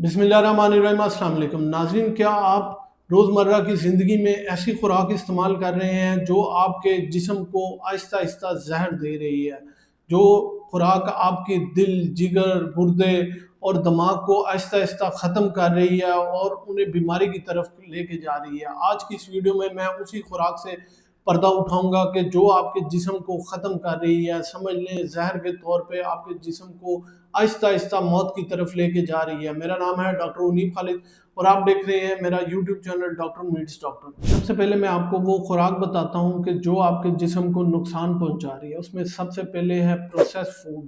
बिस्मिल्लाहिर्रहमानिर्रहीम। अस्सलाम वालेकुम नाज़रीन, क्या आप रोज़मर्रा की ज़िंदगी में ऐसी खुराक इस्तेमाल कर रहे हैं जो आपके जिस्म को आहिस्ता आहिस्ता जहर दे रही है, जो खुराक आपके दिल, जिगर, गुर्दे और दिमाग को आहिस्ता आहिस्ता ख़त्म कर रही है और उन्हें बीमारी की तरफ लेके जा रही है। आज की इस वीडियो में मैं उसी खुराक से पर्दा उठाऊंगा कि जो आपके जिस्म को ख़त्म कर रही है, समझ लें जहर के तौर पे आपके जिस्म को आहिस्ता आहिस्ता मौत की तरफ लेके जा रही है। मेरा नाम है डॉक्टर उनीब खालिद और आप देख रहे हैं मेरा YouTube channel doctor meets doctor. सबसे पहले मैं आपको वो खुराक बताता हूँ कि जो आपके जिस्म को नुकसान पहुँचा रही है। उसमें सबसे पहले है प्रोसेस फूड।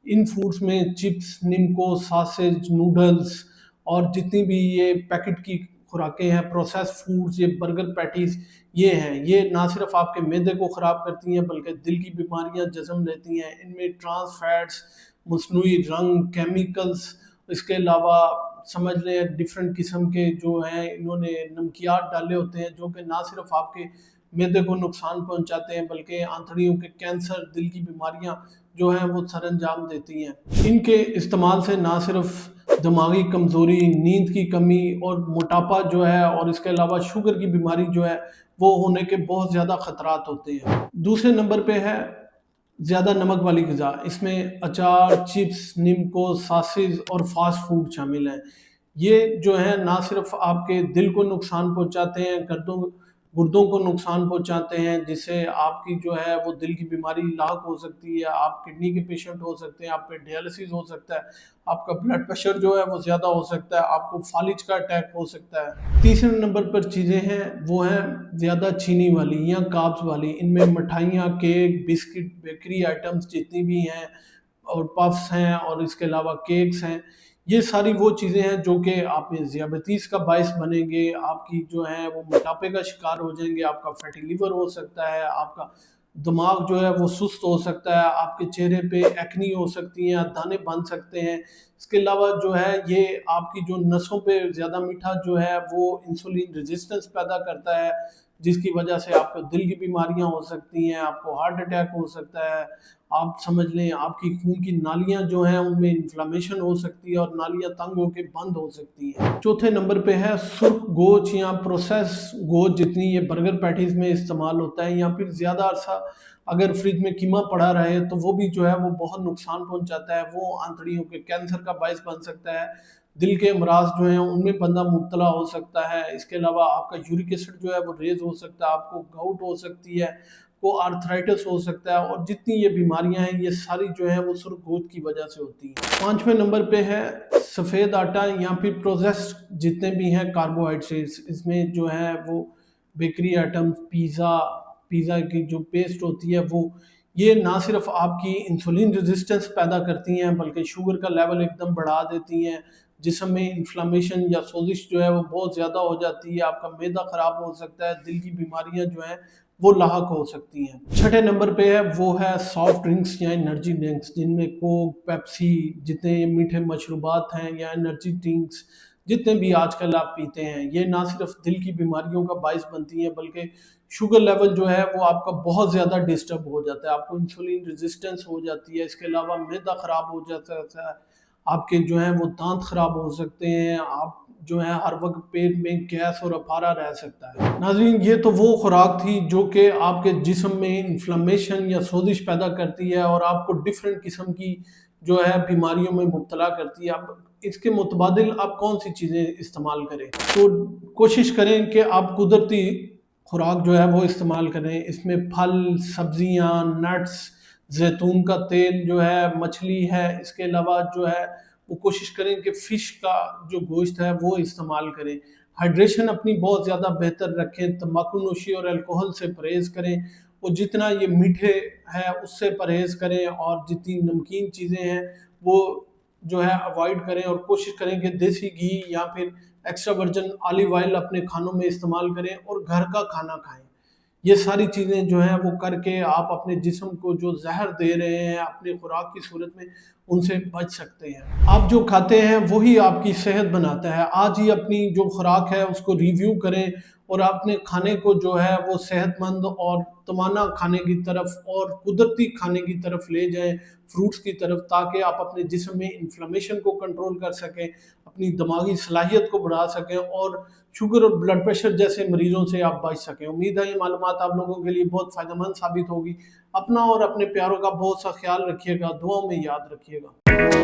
इन फूड्स में चिप्स, निमको, सासेज, नूडल्स और जितनी भी ये पैकेट की खुराकें हैं, प्रोसेस फूड्स, ये बर्गर पैटीज, ये हैं, ये ना सिर्फ आपके मैदे को ख़राब करती हैं बल्कि दिल की बीमारियां जन्म लेती हैं। इनमें ट्रांस फैट्स, मसनूई रंग, केमिकल्स, इसके अलावा समझ लें डिफरेंट किस्म के जो हैं इन्होंने नमकियात डाले होते हैं जो कि ना सिर्फ आपके मैदे को नुकसान पहुंचाते हैं बल्कि आंतड़ियों के कैंसर, दिल की बीमारियां जो हैं वो सरअंजाम देती हैं। इनके इस्तेमाल से ना सिर्फ दिमागी कमज़ोरी, नींद की कमी और मोटापा जो है और इसके अलावा शुगर की बीमारी जो है वो होने के बहुत ज़्यादा ख़तरात होते हैं। दूसरे नंबर पे है ज़्यादा नमक वाली ग़िज़ा। इसमें अचार, चिप्स, निम्को, सासेज और फास्ट फूड शामिल हैं। ये जो है ना सिर्फ आपके दिल को नुकसान पहुंचाते हैं, गुर्दों को नुकसान पहुंचाते हैं, जिससे आपकी जो है वो दिल की बीमारी लाक हो सकती है, आप किडनी के पेशेंट हो सकते हैं, आप पे डायलिसिस हो सकता है, आपका ब्लड प्रेशर जो है वो ज़्यादा हो सकता है, आपको फालिज का अटैक हो सकता है। तीसरे नंबर पर चीज़ें हैं वो हैं ज़्यादा चीनी वाली या कार्ब्स वाली। इनमें मिठाइयाँ, केक, बिस्किट, बेकरी आइटम्स जितनी भी हैं और पफ्स हैं और इसके अलावा केक्स हैं, ये सारी वो चीज़ें हैं जो कि आप में ज़ियाबतीस का बायस बनेंगे, आपकी जो है वो मोटापे का शिकार हो जाएंगे, आपका फैटी लिवर हो सकता है, आपका दिमाग जो है वो सुस्त हो सकता है, आपके चेहरे पे एक्नी हो सकती हैं, दाने बन सकते हैं। इसके अलावा जो है ये आपकी जो नसों पे ज़्यादा मीठा जो है वो इंसुलिन रेजिस्टेंस पैदा करता है, जिसकी वजह से आपको दिल की बीमारियां हो सकती हैं, आपको हार्ट अटैक हो सकता है, आप समझ लें आपकी खून की नालियां जो हैं उनमें इन्फ्लामेशन हो सकती है और नालियां तंग होकर बंद हो सकती हैं। चौथे नंबर पे है सुर्ख गोश्त या प्रोसेस गोश्त, जितनी ये बर्गर पैटीज में इस्तेमाल होता है, या फिर ज़्यादा अरसा अगर फ्रिज में कीमा पड़ा रहे तो वो भी जो है वो बहुत नुकसान पहुंचाता है, वो आंतड़ियों के कैंसर का बायस बन सकता है, दिल के अमराज जो हैं उनमें बंदा मुब्तला हो सकता है। इसके अलावा आपका यूरिक एसिड जो है वो रेज हो सकता है, आपको गाउट हो सकती है, को आर्थराइटिस हो सकता है, और जितनी ये बीमारियां हैं ये सारी जो है वो सुर्ख गोश्त की वजह से होती हैं। पांचवें नंबर पे है सफ़ेद आटा या फिर प्रोसेस्ड जितने भी हैं कार्बोहाइड्रेट्स। इसमें जो है वो बेकरी आइटम्स, पिज़्ज़ा की जो पेस्ट होती है वो, ये ना सिर्फ आपकी इंसुलिन रेजिस्टेंस पैदा करती हैं बल्कि शुगर का लेवल एकदम बढ़ा देती हैं, जिसम में इन्फ्लामेशन या सोजिश जो है वो बहुत ज़्यादा हो जाती है, आपका मैदा ख़राब हो सकता है, दिल की बीमारियां जो हैं वो लाहक हो सकती हैं। छठे नंबर पे है वो है सॉफ्ट ड्रिंक्स या एनर्जी ड्रिंक्स, जिनमें कोक, पेप्सी, जितने मीठे मशरूबात हैं या एनर्जी ड्रिंक्स जितने भी आजकल आप पीते हैं, ये ना सिर्फ दिल की बीमारियों का बायस बनती हैं बल्कि शुगर लेवल जो है वो आपका बहुत ज़्यादा डिस्टर्ब हो जाता है, आपको इंसुलिन रेजिस्टेंस हो जाती है, इसके अलावा मैदा ख़राब हो जाता है, आपके जो है वो दांत ख़राब हो सकते हैं, आप जो है हर वक्त पेट में गैस और अफारा रह सकता है। नाज़रीन, ये तो वो खुराक थी जो कि आपके जिस्म में इन्फ्लेमेशन या सोजिश पैदा करती है और आपको डिफरेंट किस्म की जो है बीमारियों में मुब्तला करती है। अब इसके मुतबादिल आप कौन सी चीज़ें इस्तेमाल करें, तो कोशिश करें कि आप कुदरती खुराक जो है वो इस्तेमाल करें। इसमें फल, सब्जियां, नट्स, जैतून का तेल जो है, मछली है, इसके अलावा जो है वो कोशिश करें कि फ़िश का जो गोश्त है वो इस्तेमाल करें। हाइड्रेशन अपनी बहुत ज़्यादा बेहतर रखें, तंबाकू नोशी और अल्कोहल से परहेज़ करें, और जितना ये मीठे है उससे परहेज़ करें, और जितनी नमकीन चीज़ें हैं वो जो है अवॉइड करें, और कोशिश करें कि देसी घी या फिर एक्स्ट्रा वर्जिन ऑलिव ऑयल अपने खानों में इस्तेमाल करें और घर का खाना खाएं। ये सारी चीज़ें जो हैं वो करके आप अपने जिस्म को जो जहर दे रहे हैं अपनी खुराक की सूरत में, उनसे बच सकते हैं। आप जो खाते हैं वही आपकी सेहत बनाता है। आज ही अपनी जो खुराक है उसको रिव्यू करें और अपने खाने को जो है वो सेहतमंद और तवाना खाने की तरफ और कुदरती खाने की तरफ ले जाएं, फ्रूट्स की तरफ, ताकि आप अपने जिस्म में इन्फ्लेमेशन को कंट्रोल कर सकें, अपनी दिमागी सलाहियत को बढ़ा सकें और शुगर और ब्लड प्रेशर जैसे मरीजों से आप बच सकें। उम्मीद है ये मालूमात आप लोगों के लिए बहुत फ़ायदेमंद साबित होगी। अपना और अपने प्यारों का बहुत सा ख्याल रखिएगा, दुआओं में याद रखिएगा।